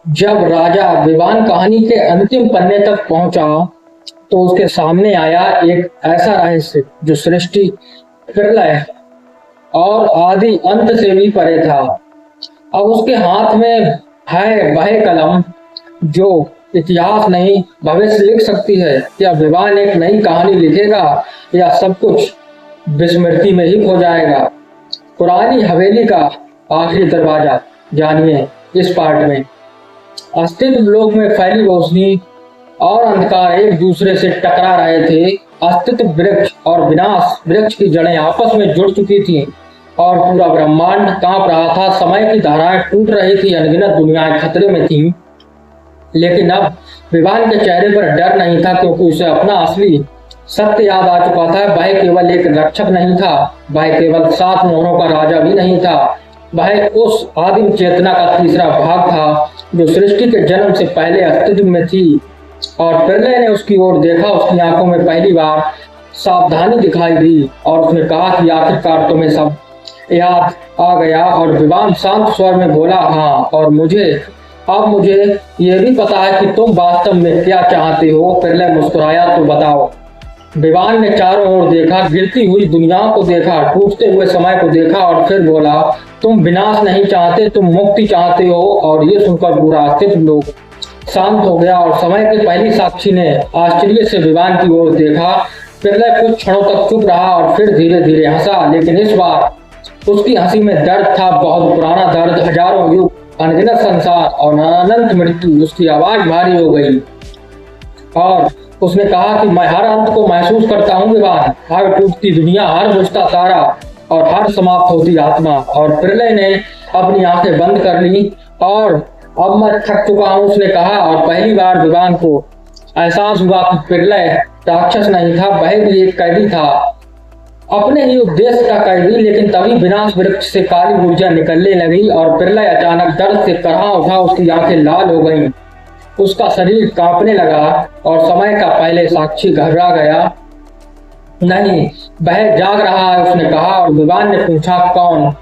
जब राजा विवान कहानी के अंतिम पन्ने तक पहुंचा तो उसके सामने आया एक ऐसा रहस्य जो सृष्टि, प्रलय और आदि अंत से भी परे था। अब उसके हाथ में है वह कलम जो इतिहास नहीं भविष्य लिख सकती है। या विवान एक नई कहानी लिखेगा या सब कुछ विस्मृति में ही खो जाएगा। पुरानी हवेली का आखिरी दरवाजा जानिए इस पार्ट में। अस्तित्व लोक में फैली रोशनी और अंधकार एक दूसरे से टकरा रहे थे। अस्तित्व वृक्ष और विनाश वृक्ष की जड़ें आपस में जुड़ चुकी थीं और पूरा ब्रह्मांड कांप रहा था। समय की धाराएं टूट रही थी, अनगिनत दुनियाएं खतरे में थीं। लेकिन अब विवान के चेहरे पर डर नहीं था, क्योंकि उसे अपना असली सत्य याद आ चुका था। वह केवल एक रक्षक नहीं था, वह केवल 7 मोहरों का राजा भी नहीं था, वह उस आदिम चेतना का तीसरा भाग था जो सृष्टि के जन्म से पहले अस्तित्व में थी। और प्रलय ने उसकी ओर देखा। उसकी आंखों में पहली बार सावधानी दिखाई दी और उसने कहा कि आखिरकार तुम्हें सब याद आ गया। और विवान शांत स्वर में बोला, हाँ, और मुझे ये भी पता है कि तुम वास्तव में क्या चाहते हो। प्रलय मुस्कुराया, तो बताओ। विवान ने चारों ओर देखा, गिरती हुई दुनिया को देखा, टूटते हुए समय को देखा और फिर बोला, तुम विनाश नहीं चाहते, तुम मुक्ति चाहते हो। और ये सुनकर पूरा अस्तित्व लोग शांत हो गया और समय की पहली साक्षी ने आश्चर्य से विवान की ओर देखा। प्रलय कुछ क्षणों तक चुप रहा और फिर धीरे धीरे हंसा, लेकिन इस बार उसकी हंसी में दर्द था, बहुत पुराना दर्द, हजारों युग, अनगिनत संसार और अनंत मृत्यु। उसकी आवाज भारी हो गई और उसने कहा कि मैं हर अंत को महसूस करता हूँ विवान, हर टूटती दुनिया, हर बुझता तारा और हर समाप्त होती आत्मा। और प्रलय ने अपनी आंखें बंद कर ली और अब मैं थक चुका हूँ, उसने कहा। और पहली बार विवान को एहसास हुआ कि प्रलय राक्षस नहीं था, वह भी एक कैदी था, अपने ही उद्देश्य का कैदी। लेकिन तभी विनाश वृक्ष से काली ऊर्जा निकलने लगी और प्रलय अचानक दर्द से करहा उठा। उसकी आंखें लाल हो गईं, उसका शरीर कांपने लगा और समय का पहले साक्षी घबरा गया। नहीं, वह जाग रहा है, उसने कहा। और विवान ने पूछा, कौन?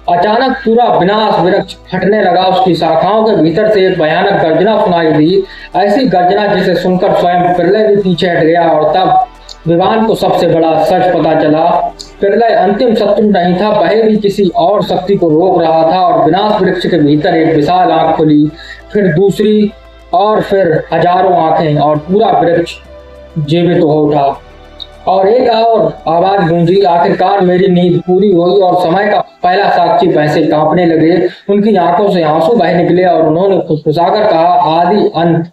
अचानक पूरा विनाश वृक्ष फटने लगा। उसकी शाखाओं के भीतर से एक भयानक गर्जना सुनाई दी, ऐसी गर्जना जिसे सुनकर स्वयं प्रलय भी पीछे हट गया। और तब विवान को सबसे बड़ा सच पता चला। प्रलय अंतिम शत्रु नहीं था, वह भी किसी और शक्ति को रोक रहा था। और विनाश वृक्ष के भीतर एक विशाल आंख खुली, फिर दूसरी और फिर हजारों आंखें और पूरा वृक्ष जीवित हो उठा। और एक और आवाज गूंजी, आखिरकार मेरी नींद पूरी हुई। और समय का पहला साक्षी भैंसे कांपने लगे, उनकी आंखों से आंसू बह निकले और उन्होंने फुसफुसाकर कहा, आदि अंत।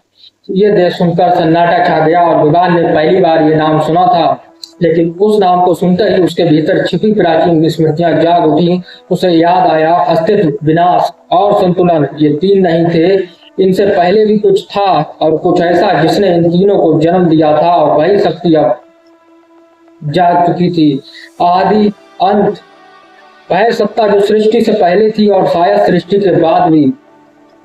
ये देश सुनकर सन्नाटा छा गया और विवान ने पहली बार ये नाम सुना था, लेकिन उस नाम को सुनते ही उसके भीतर छिपी प्राचीन स्मृतियां जाग उठी। उसे याद आया, अस्तित्व, विनाश और संतुलन, ये 3 नहीं थे, इनसे पहले भी कुछ था और कुछ ऐसा जिसने इन तीनों को जन्म दिया था। और वही शक्ति अब जाग चुकी थी, आदि अंत, वह सत्ता जो सृष्टि से पहले थी और शायद सृष्टि के बाद भी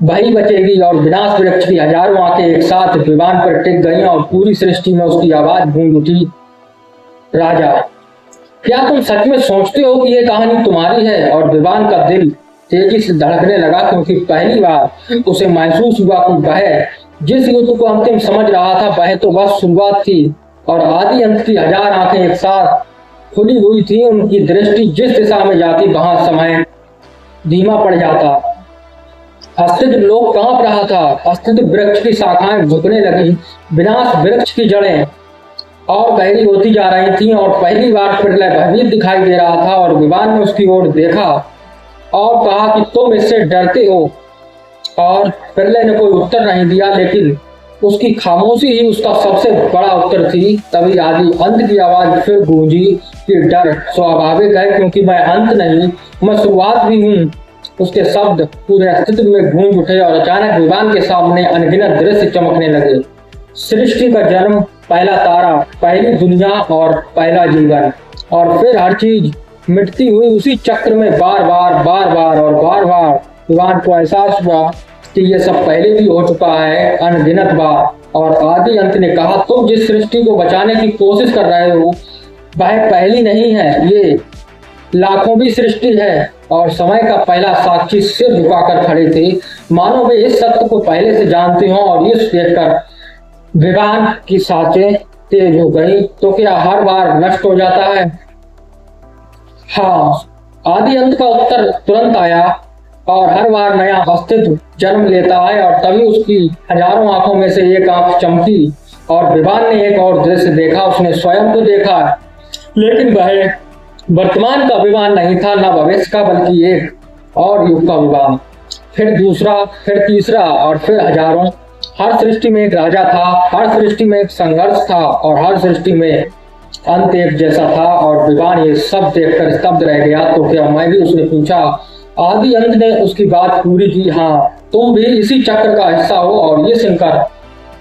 वही बचेगी। और विनाश वृक्ष की हजारों आंखें एक साथ विवान पर टिक गईं और पूरी सृष्टि में उसकी आवाज गूंज उठी, राजा, क्या तुम सच में सोचते हो कि यह कहानी तुम्हारी है? और विवान का दिल तेजी से धड़कने लगा, क्योंकि पहली बार उसे महसूस हुआ कि वह जिस युद्ध को अंतिम समझ रहा था वह तो बस शुरुआत थी। और आदि अंत की 1000 आंखें एक साथ खुली हुई थी। उनकी दृष्टि जिस दिशा में जाती वहां समय धीमा पड़ जाता। अस्तित्व लोक कांप रहा था, अस्तित्व वृक्ष की शाखाएं झुकने लगी, विनाश वृक्ष की जड़ें और गहरी होती जा रही थीं। और पहली बार प्रलय भयभीत दिखाई दे रहा था। और विवान ने उसकी ओर देखा और कहा कि तुम इससे डरते हो। और प्रलय ने कोई उत्तर नहीं दिया, लेकिन उसकी खामोशी ही उसका सबसे बड़ा उत्तर थी। तभी आदि अंत की आवाज फिर गूंजी कि डर स्वाभाविक है, क्योंकि मैं अंत नहीं, मैं शुरुआत भी हूँ। उसके शब्द पूरे अस्तित्व में गूंज उठे और अचानक विवान के सामने अनगिनत दृश्य चमकने लगे। सृष्टि का जन्म, पहला तारा, पहली दुनिया और पहला जीवन, और फिर हर चीज मिटती हुई उसी चक्र में बार बार विवान को एहसास हुआ कि ये सब पहले भी हो चुका है, अनगिनत बार। और आदि अंत ने कहा, तुम जिस सृष्टि को बचाने की कोशिश कर रहे हो वह पहली नहीं है, ये लाखों भी सृष्टि है और समय का पहला साक्षी सिर झुकाकर खड़े थे, मानो वे इस सत्य को पहले से जानते हों। और ये देखकर विवान की सांसें तेज हो गई। तो क्या हर बार नष्ट हो जाता है? हाँ, आदि अंत का उत्तर तुरंत आया और हर बार नया अस्तित्व जन्म लेता है। और तभी उसकी हजारों आंखों में से एक आंख चमकी और विवान ने एक और दृश्य देखा। उसने स्वयं को देखा, लेकिन वह वर्तमान का विवान नहीं था, न भविष्य का, बल्कि एक और युग का विवान। फिर दूसरा, फिर तीसरा और फिर हजारों। हर सृष्टि में एक राजा था, हर सृष्टि में एक संघर्ष था और हर सृष्टि में अंत एक जैसा था। और विवान ये सब देखकर स्तब्ध रह गया। तो क्या मैं भी? उसने पूछा। आदि अंत ने उसकी बात पूरी की। हाँ, तुम भी इसी चक्र का हिस्सा हो। और ये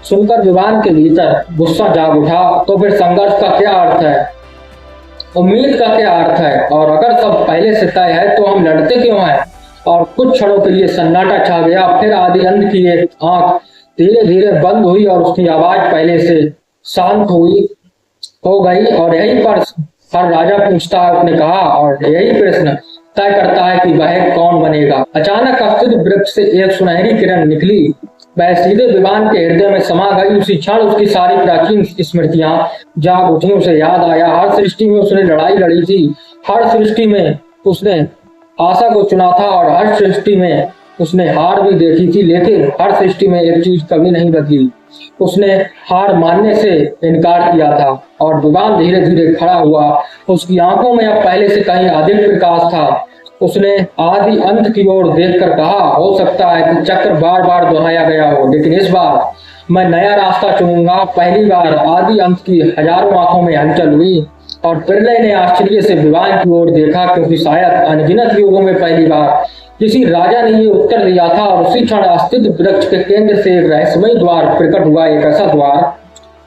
सुनकर विवान के भीतर गुस्सा जाग उठा। तो फिर संघर्ष का क्या अर्थ है? उम्मीद का क्या अर्थ है? और अगर सब पहले से तय है तो हम लड़ते क्यों हैं? और कुछ क्षणों के लिए सन्नाटा छा गया। फिर आदि अंत की एक आंख धीरे धीरे बंद हुई और उसकी आवाज पहले से शांत हो गई। और यही पर हर राजा पूछता है, उसने कहा, और यही प्रश्न तय करता है कि वह कौन बनेगा। अचानक अस्तित्व वृक्ष से एक सुनहरी किरण निकली। वह सीधे विवान के हृदय में समा गई। उसी क्षण उसकी सारी प्राचीन स्मृतियां जाग उठी। उसे याद आया, हर सृष्टि में उसने लड़ाई लड़ी थी, हर सृष्टि में उसने आशा को चुना था और हर सृष्टि में उसने हार भी देखी थी। लेकिन हर सृष्टि में एक चीज कभी नहीं बदली, उसने हार मानने से इनकार किया था। और विवान धीरे धीरे खड़ा हुआ। उसकी आंखों में अब पहले से कहीं अधिक प्रकाश था। उसने आदि अंत की ओर देखकर कहा, हो सकता है कि चक्र बार बार दोहराया गया हो, लेकिन इस बार मैं नया रास्ता चुनूंगा। पहली बार आदि अंत की हजारों आंखों में हलचल हुई और प्रलय ने आश्चर्य से विवान की ओर देखा, क्योंकि शायद अनगिनत युगों में पहली बार किसी राजा ने ये उत्तर दिया था। और उसी क्षण अस्तित्व वृक्ष के केंद्र से एक रहस्यमय द्वार प्रकट हुआ। एक ऐसा द्वार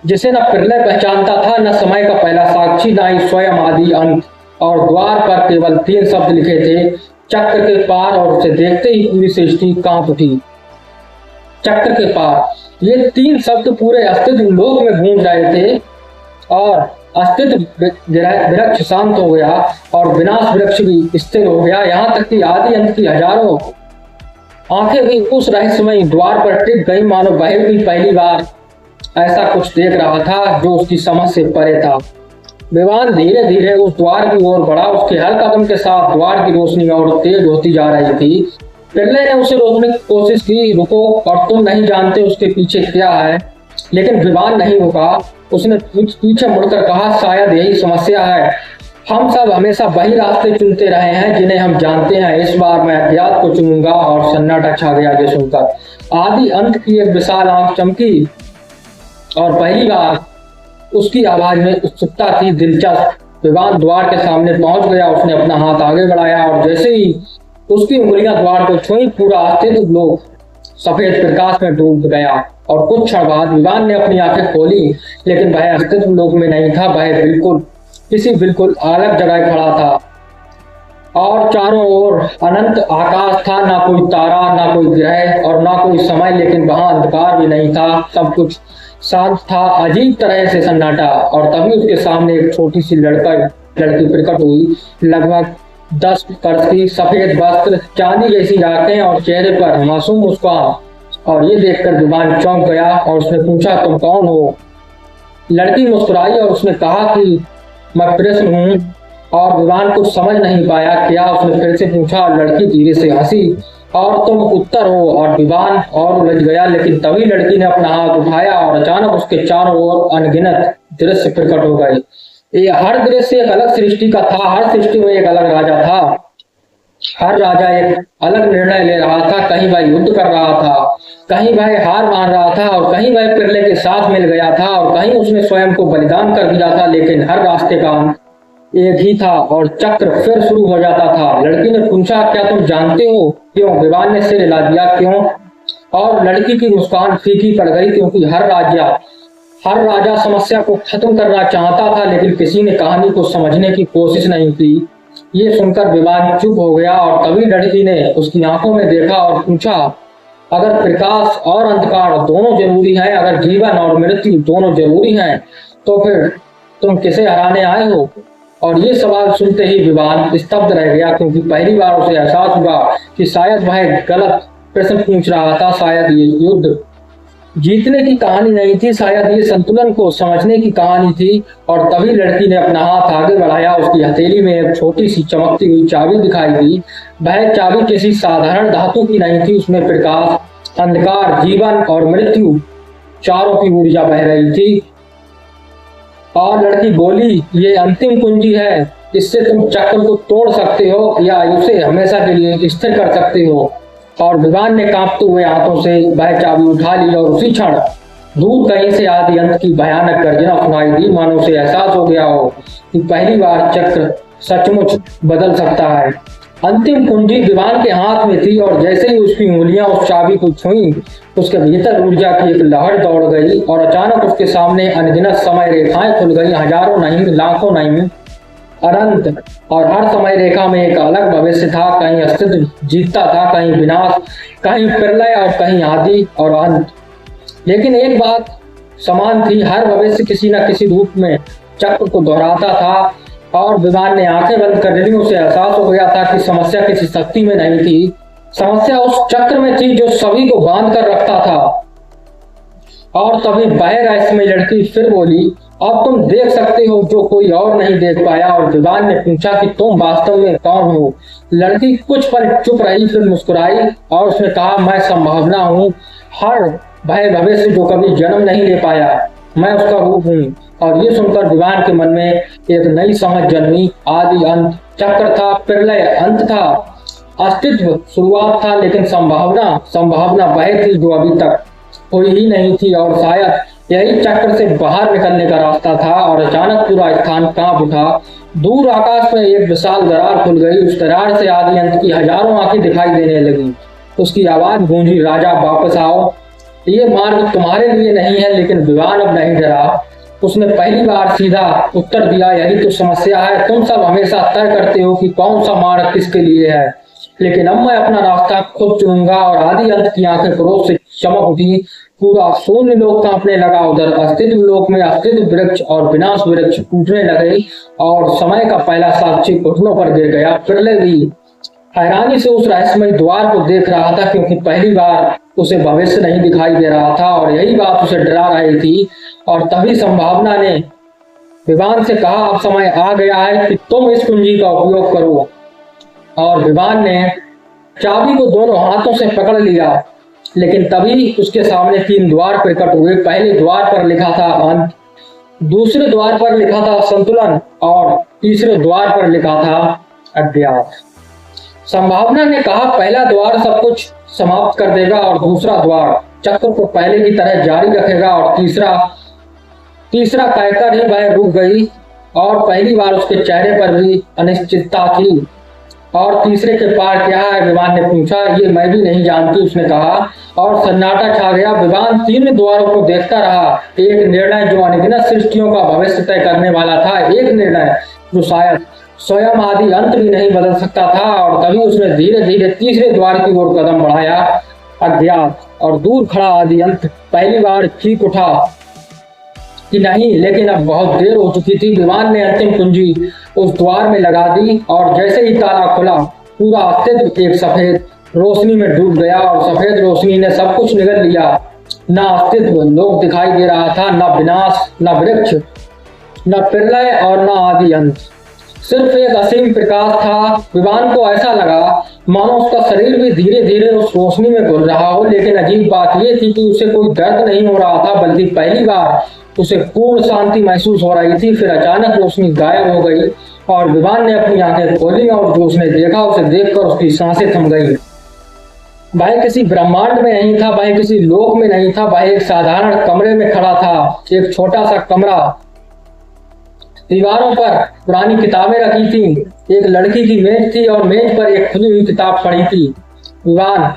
जिसे न प्रलय पहचानता था, न समय का पहला साक्षी, न ही स्वयं आदि अंत। और द्वार पर केवल 3 शब्द लिखे थे, चक्र के पार। और उसे देखते ही पूरी सृष्टि कांप उठी। चक्र के पार, ये 3 शब्द पूरे अस्तित्व लोक में गूंज रहे थे। और अस्तित्व वृक्ष शांत हो गया और विनाश वृक्ष भी स्थिर हो गया। यहाँ तक कि आदि अंत की हजारों आंखें भी उस रहस्यमय द्वार पर टिक गई, मानो वह भी पहली बार ऐसा कुछ देख रहा था जो उसकी समझ से परे था। विवान धीरे धीरे उस द्वार की ओर बढ़ा। उसके हर कदम के साथ द्वार की रोशनी और तेज होती जा रही थी। प्रलय ने उसे रोकने की कोशिश की, रुको, और तुम नहीं जानते उसके पीछे क्या है। लेकिन विवान नहीं रुका। उसने पीछे मुड़कर कहा, शायद यही समस्या है, हम सब हमेशा वही रास्ते चुनते रहे हैं जिन्हें हम जानते हैं। इस बार मैं अज्ञात को चुनूंगा। और सन्नाटा छा गया ये सुनकर। आदि अंत की एक विशाल आंख चमकी और पहली बार उसकी आवाज में उत्सुकता थी, दिलचस्प। विवान द्वार के सामने पहुंच गया। उसने अपना हाथ आगे बढ़ाया और जैसे ही उसकी उंगलियां द्वार को छुई, पूरा अस्तित्व लोक सफेद प्रकाश में डूब गया। और कुछ क्षण बाद विवान ने अपनी आंखें खोली, लेकिन वह अस्तित्व लोक में नहीं था। वह बिल्कुल अलग जगह खड़ा था और चारों ओर अनंत आकाश था। ना कोई तारा, ना कोई ग्रह और ना कोई समय। लेकिन वहां अंधकार भी नहीं था, सब कुछ शांत था, अजीब तरह से सन्नाटा। और तभी उसके सामने एक छोटी सी लड़की प्रकट हुई, लगभग 10 वर्ष की, सफेद वस्त्र, चांदी जैसी आंखें और चेहरे पर मासूम मुस्कान। और ये देखकर विवान चौंक गया और उसने पूछा, तुम कौन हो? लड़की मुस्कुराई और उसने कहा कि मैं प्रश्न हूँ। और विवान कुछ समझ नहीं पाया क्या। उसने फिर से पूछा। लड़की धीरे से हंसी, और तुम उत्तर हो। और विवान और उलझ गया। लेकिन तभी लड़की ने अपना हाथ उठाया और अचानक उसके चारों ओर अनगिनत दृश्य प्रकट हो गए। ये हर दृश्य एक अलग सृष्टि का था। हर सृष्टि में एक अलग राजा था। हर राजा एक अलग निर्णय ले रहा था। कहीं वह युद्ध कर रहा था, कहीं वह हार मान रहा था, और कहीं वह प्रलय के साथ मिल गया था, और कहीं उसने स्वयं को बलिदान कर दिया था। लेकिन हर रास्ते का अंत एक ही था और चक्र फिर शुरू हो जाता था। लड़की ने पूछा, क्या तुम जानते हो क्यों? विवान ने सिर हिला दिया, क्यों? और लड़की की मुस्कान फीकी पड़ गई, क्योंकि हर राजा समस्या को खत्म करना चाहता था, लेकिन किसी ने कहानी को समझने की कोशिश नहीं की। ये सुनकर विवान चुप हो गया। और तभी लड़की ने उसकी आंखों में देखा और पूछा, अगर प्रकाश और अंधकार दोनों जरूरी हैं, अगर जीवन और मृत्यु दोनों जरूरी हैं, तो फिर तुम किसे हराने आए हो? और ये सवाल सुनते ही विवान स्तब्ध रह गया, क्योंकि पहली बार उसे एहसास हुआ कि शायद वह गलत प्रश्न पूछ रहा था। शायद ये युद्ध जीतने की कहानी नहीं थी, शायद ये संतुलन को समझने की कहानी थी। और तभी लड़की ने अपना हाथ आगे बढ़ाया। उसकी हथेली में एक छोटी सी चमकती हुई चाबी दिखाई दी। वह चाबी किसी साधारण धातु की नहीं थी, उसमें प्रकाश, अंधकार, जीवन और मृत्यु चारों की ऊर्जा बह रही थी। और लड़की बोली, ये अंतिम कुंजी है, इससे तुम चक्र को तोड़ सकते हो या उसे हमेशा के लिए स्थिर कर सकते हो। और विवान ने कांपते हुए हाथों से वह चाबी उठा ली और उसी क्षण दूर कहीं से आदि अंत की भयानक गर्जना सुनाई दी। मानो उसे एहसास हो गया हो कि पहली बार चक्र सचमुच बदल सकता है। अंतिम कुंजी विवान के हाथ में थी और जैसे ही उसकी उंगलियां उस चाबी को छुई, उसके भीतर ऊर्जा की एक लहर दौड़ गई और अचानक उसके सामने अनगिनत समय रेखाएं खुल गई। हजारों नहीं, लाखों नहीं, अनंत। और हर समय रेखा में एक अलग भविष्य था। कहीं अस्तित्व जीतता था, कहीं विनाश, कहीं प्रलय और कहीं आदि और अंत। लेकिन एक बात समान थी, हर भविष्य किसी न किसी रूप में चक्र को दोहराता था। और विवान ने आंखें बंद कर ली। उसे एहसास हो गया था कि समस्या किसी शक्ति में नहीं थी, समस्या उस चक्र में थी जो सभी को बांध कर रखता था। और तभी वह रहस्यमय लड़की फिर बोली, अब तुम देख सकते हो जो कोई और नहीं देख पाया। और विवान ने पूछा कि तुम वास्तव में कौन हो। लड़की कुछ पल चुप रही, फिर मुस्कुराई और उसने कहा, मैं संभावना हूँ, हर वह भविष्य जो कभी जन्म नहीं ले पाया, मैं उसका रूप हूँ। और ये सुनकर विवान के मन में एक नई समझ जन्मी। आदि अंत चक्र था, प्रलय अंत था, अस्तित्व शुरुआत था, लेकिन संभावना वह थी जो अभी तक हुई ही नहीं थी। और शायद यही चक्र से बाहर निकलने का रास्ता था। और अचानक पूरा स्थान कांप उठा। दूर आकाश में एक विशाल दरार खुल गई। उस दरार से आदि अंत की हजारों आंखें दिखाई देने लगी। उसकी आवाज गूंजी, राजा वापस आओ, ये मार्ग तुम्हारे लिए नहीं है। लेकिन विवान अब नहीं डरा। उसने पहली बार सीधा उत्तर दिया, यही तो समस्या है, तुम सब हमेशा तय करते हो कि कौन सा मार्ग किसके लिए है, लेकिन अब मैं अपना रास्ता खुद चुनूंगा। और आदि अंत की आंखें क्रोध से चमक उठी। पूरा शून्य लोक कांपने लगा। उधर अस्तित्व लोक में अस्तित्व वृक्ष और विनाश वृक्ष टूटने लगे और समय का पहला साक्षी घुटनों पर गिर गया। प्रलय भी हैरानी से उस रहस्यमय द्वार को देख रहा था, क्योंकि पहली बार उसे भविष्य नहीं दिखाई दे रहा था और यही बात उसे डरा रही थी। और तभी संभावना ने विवान से कहा, अब समय आ गया है कि तुम इस कुंजी का उपयोग करो। और विवान ने चाबी को दोनों हाथों से पकड़ लिया। लेकिन तभी उसके सामने 3 द्वार प्रकट हुए। पहले द्वार पर लिखा था अंत, दूसरे द्वार पर लिखा था संतुलन और तीसरे द्वार पर लिखा था अज्ञात। संभावना ने कहा, पहला द्वार सब कुछ समाप्त कर देगा और दूसरा द्वार चक्र को पहले की तरह जारी रखेगा। और तीसरा कहकर ही वह रुक गई। और पहली बार उसके चेहरे पर भी अनिश्चितता थी। और तीसरे के पार क्या है, विवान ने पूछा। ये मैं भी नहीं जानती, उसने कहा। और सन्नाटा छा गया। विवान 3 द्वारों को देखता रहा। एक निर्णय जो अनगिनत सृष्टियों का भविष्य तय करने वाला था, एक निर्णय जो शायद स्वयं आदि अंत भी नहीं बदल सकता था। और तभी उसने धीरे धीरे तीसरे द्वार की ओर कदम बढ़ाया। अज्ञात। और दूर खड़ा आदि अंत पहली बार चीख उठा कि नहीं, लेकिन अब बहुत देर हो चुकी थी। विवान ने अंतिम कुंजी उस द्वार में लगा दी और जैसे ही ताला खुला, पूरा अस्तित्व एक सफेद रोशनी में डूब गया। और सफेद रोशनी ने सब कुछ निगल लिया। न अस्तित्व लोक दिखाई दे रहा था, न विनाश, न वृक्ष, न प्रलय और न आदि अंत। सिर्फ एक असीम प्रकाश था। विवान को ऐसा लगा मानो उसका शरीर भी धीरे धीरे उस रोशनी में घुल रहा हो। लेकिन अजीब बात यह थी कि उसे कोई दर्द नहीं हो रहा था, बल्कि पहली बार उसे पूर्ण शांति महसूस हो रही थी। फिर अचानक रोशनी गायब हो गई और विवान ने अपनी आंखें खोली और जो उसने देखा उसे देखकर उसकी सांसें थम गई। वह किसी ब्रह्मांड में नहीं था, वह किसी लोक में नहीं था, वह एक साधारण कमरे में खड़ा था। एक छोटा सा कमरा, दीवारों पर पुरानी किताबें रखी थी। एक लड़की की मेज थी और मेज पर एक खुली हुई किताब पड़ी थी। विवान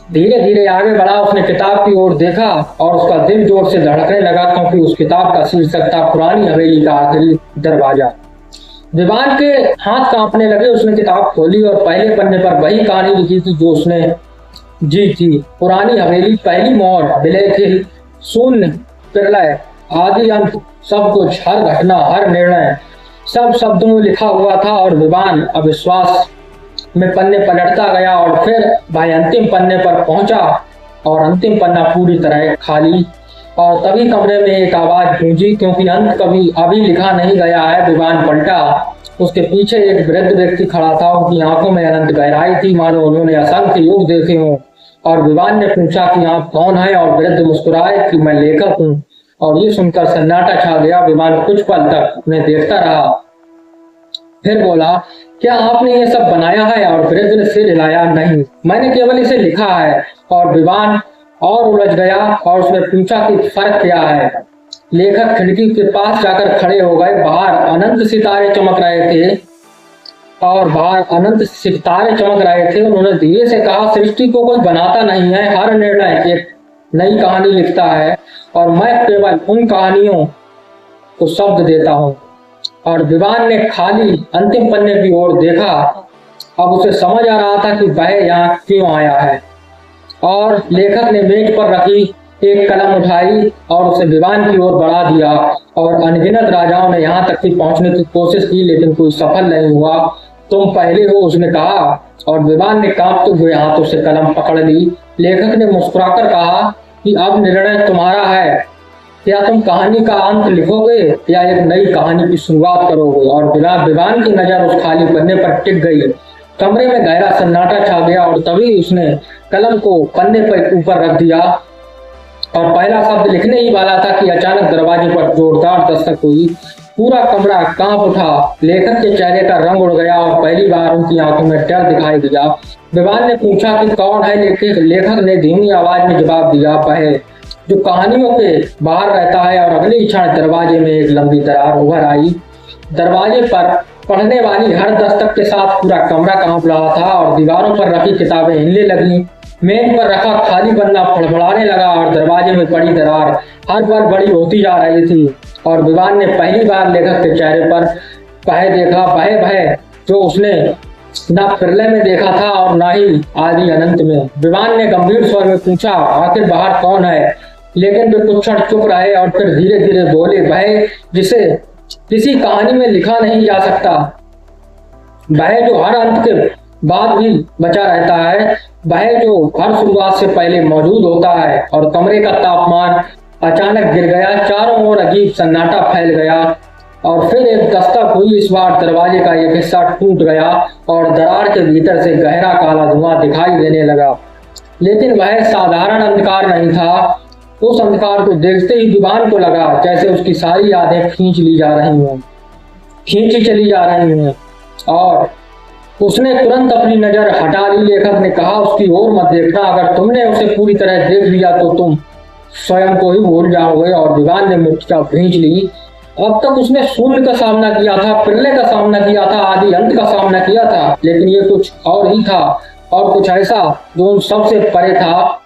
धीरे धीरे आगे बढ़ा। उसने किताब की ओर देखा और उसका दिल जोर से धड़कने लगा, क्योंकि उस किताब का शीर्षक था पुरानी हवेली का आखिरी दरवाजा। विवान के हाथ कांपने लगे। उसने किताब खोली और पहले पन्ने पर वही कहानी लिखी थी जो उसने जी थी। पुरानी हवेली, पहली मोहर, ब्लैक हिल, शून्य, प्रलय, आदि अंत, सब कुछ, हर घटना, हर निर्णय सब शब्दों में लिखा हुआ था और विवान अविश्वास में पन्ने पलटता गया और फिर भाई अंतिम पन्ने पर पहुंचा और अंतिम पन्ना पूरी तरह खाली। और तभी कमरे में एक आवाज गूंजी, क्योंकि अंत कभी अभी लिखा नहीं गया है। विवान पलटा, उसके पीछे एक वृद्ध व्यक्ति खड़ा था। उनकी आंखों में अनंत गहराई थी, मानो उन्होंने असंख्य युग देखे हों। और विवान ने पूछा कि आप कौन हैं, और वृद्ध मुस्कुराए कि मैं लेखक हूँ। और ये सुनकर सन्नाटा छा गया। विवान कुछ पल तक उन्हें देखता रहा, फिर बोला, क्या आपने ये सब बनाया है? और वृद्ध ने सिर हिलाया, नहीं, मैंने केवल इसे लिखा है। और विवान और उलझ गया और उसने पूछा कि फर्क क्या है। लेखक खिड़की के पास जाकर खड़े हो गए। बाहर अनंत सितारे चमक रहे थे उन्होंने धीरे से कहा, सृष्टि को कोई बनाता नहीं है, हर निर्णय एक नई कहानी लिखता है और मैं केवल उन कहानियों को शब्द देता हूँ। और विवान ने खाली अंतिम पन्ने की ओर देखा। अब उसे समझ आ रहा था कि वह यहाँ क्यों आया है। और लेखक ने मेज पर रखी एक कलम उठाई और उसे विवान की ओर बढ़ा दिया। और अनगिनत राजाओं ने यहाँ तक पहुंचने की कोशिश की, लेकिन कोई सफल नहीं हुआ। तुम पहले हो, उसने कहा। और विवान ने कांपते हुए हाथों से कलम पकड़ ली। लेखक ने मुस्कुराकर कहा कि अब निर्णय तुम्हारा है, क्या तुम कहानी का अंत लिखोगे या एक नई कहानी की शुरुआत करोगे। और विवान की नजर उस खाली पन्ने पर टिक गई। कमरे में गहरा सन्नाटा छा गया और तभी उसने कलम को पन्ने पर ऊपर रख दिया और पहला शब्द लिखने ही वाला था कि अचानक दरवाजे पर जोरदार दस्तक हुई। पूरा कमरा कांप उठा। लेखक के चेहरे का रंग उड़ गया और पहली बार उनकी आंखों में डर दिखाई दिया। विवान ने पूछा कि कौन है। लेखक ने धीमी आवाज में जवाब दिया, वह जो कहानियों के बाहर रहता है। और अगले क्षण दरवाजे में एक लंबी दरार उभर आई। दरवाजे पर पढ़ने वाली हर दस्तक के साथ पूरा कमरा कांप रहा था और दीवारों पर रखी किताबें हिलने लगी। मेज पर रखा खाली पन्ना फड़फड़ाने लगा और दरवाजे में पड़ी दरार हर बार बड़ी होती जा रही थी। और विवान ने पहली बार लेखक के चेहरे पर भय देखा, भय जो उसने न प्रलय में देखा था और न ही आदि अनंत में। विवान ने गंभीर स्वर में पूछा, आखिर बाहर कौन है। लेकिन वे कुछ क्षण चुप रहे और फिर धीरे धीरे बोले, वह जिसे किसी कहानी में लिखा नहीं जा सकता, वह जो हर अंत के बाद भी बचा रहता है, वह जो हर शुरुआत से पहले मौजूद होता है। और कमरे का तापमान अचानक गिर गया। चारों ओर अजीब सन्नाटा फैल गया और फिर एक दस्तक हुई। इस बार दरवाजे का एक हिस्सा टूट गया और दरार के भीतर से गहरा काला धुआं दिखाई देने लगा। लेकिन वह साधारण अंधकार नहीं था। उस अंधकार को देखते ही विवान को लगा जैसे उसकी सारी यादें खींची चली जा रही हैं और उसने तुरंत अपनी नजर हटा ली। लेखक ने कहा, उसकी ओर मत देखना, अगर तुमने उसे पूरी तरह देख लिया तो तुम स्वयं को ही भूल जाओगे। और विवान ने मुर्चा भींच ली। अब तक उसने शून्य का सामना किया था, प्रलय का सामना किया था, आदि अंत का सामना किया था, लेकिन ये कुछ और ही था और कुछ ऐसा जो उन सबसे परे था।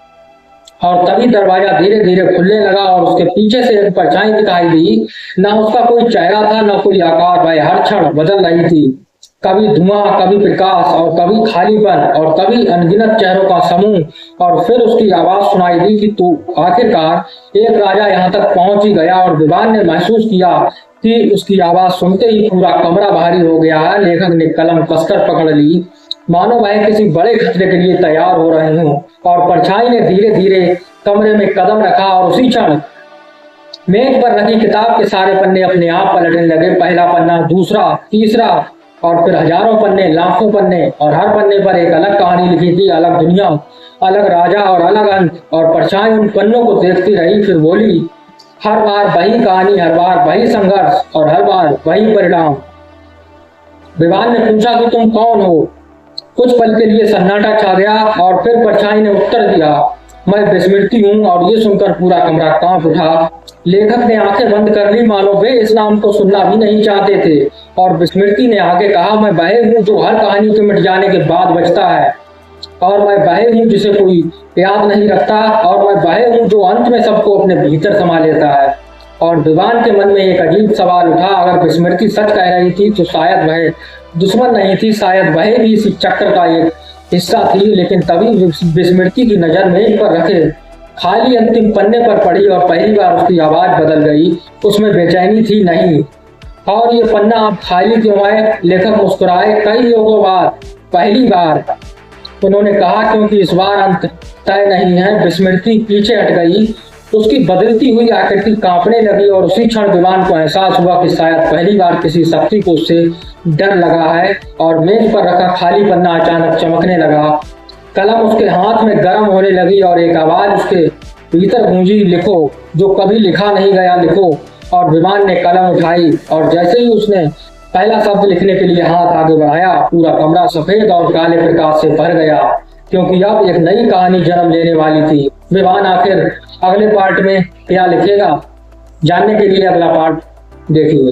और तभी दरवाजा धीरे धीरे खुलने लगा और उसके पीछे से एक परछाई दिखाई दी। ना उसका कोई चेहरा था, ना कोई आकार। वह हर क्षण बदल रही थी, कभी धुआं, कभी प्रकाश और कभी खालीपन और कभी अनगिनत चेहरों का समूह। और फिर उसकी आवाज सुनाई दी कि तू आखिरकार एक राजा यहाँ तक पहुंच ही गया। और विवान ने महसूस किया कि उसकी आवाज सुनते ही पूरा कमरा भारी हो गया है। लेखक ने कलम कसकर पकड़ ली, मानो वह किसी बड़े खतरे के लिए तैयार हो रहे हों। और परछाई ने धीरे धीरे कमरे में कदम रखा और उसी क्षण मेज पर रखी किताब के सारे पन्ने अपने आप पलटने लगे। पहला पन्ना, दूसरा, तीसरा और फिर हजारों पन्ने, लाखों पन्ने। और हर पन्ने पर एक अलग कहानी लिखी थी, अलग दुनिया, अलग राजा और अलग अंत। और परछाई उन पन्नों को देखती रही, फिर बोली, हर बार वही कहानी, हर बार वही संघर्ष और हर बार वही परिणाम। विवान ने पूछा कि तुम कौन हो। कुछ पल के लिए सन्नाटा छा गया और फिर परछाई ने उत्तर दिया, मैं विस्मृति हूँ। और ये सुनकर पूरा कमरा कांप उठा। लेखक ने आंखें बंद कर ली, मानो वे इस नाम को सुनना भी नहीं चाहते थे। और विस्मृति ने आगे कहा, मैं वह हूँ जो हर कहानी के मिट जाने के बाद बचता है। और मैं वह हूँ जिसे कोई याद नहीं रखता। और मैं वह हूँ जो अंत में सबको अपने भीतर समा लेता है। और विवान के मन में एक अजीब सवाल उठा, अगर विस्मृति सच कह रही थी तो शायद वह दुश्मन नहीं थी, शायद वह भी इस चक्र का एक हिस्सा थी। लेकिन तभी विस्मृति की नजर मेज पर रखे खाली अंतिम पन्ने पर पड़ी और पहली बार उसकी आवाज बदल गई। उसमें बेचैनी थी नहीं, और ये पन्ना अब खाली क्यों है? लेखक मुस्कुराए। कई युगों बाद पहली बार उन्होंने कहा, क्योंकि इस बार अंत तय नहीं है। विस्मृति पीछे हट गई, उसकी बदलती हुई आकृति कांपने लगी और उसी क्षण विवान को एहसास हुआ कि शायद पहली बार किसी शक्ति को उससे डर लगा है। और मेज पर रखा खाली पन्ना अचानक चमकने लगा, कलम उसके हाथ में गर्म होने लगी और एक आवाज उसके भीतर गूंजी, लिखो जो कभी लिखा नहीं गया, लिखो। और विवान ने कलम उठाई और जैसे ही उसने पहला शब्द लिखने के लिए हाथ आगे बढ़ाया, पूरा कमरा सफेद और काले प्रकाश से भर गया, क्योंकि अब एक नई कहानी जन्म लेने वाली थी। विवान आखिर अगले पार्ट में क्या लिखेगा, जानने के लिए अगला पार्ट देखिए।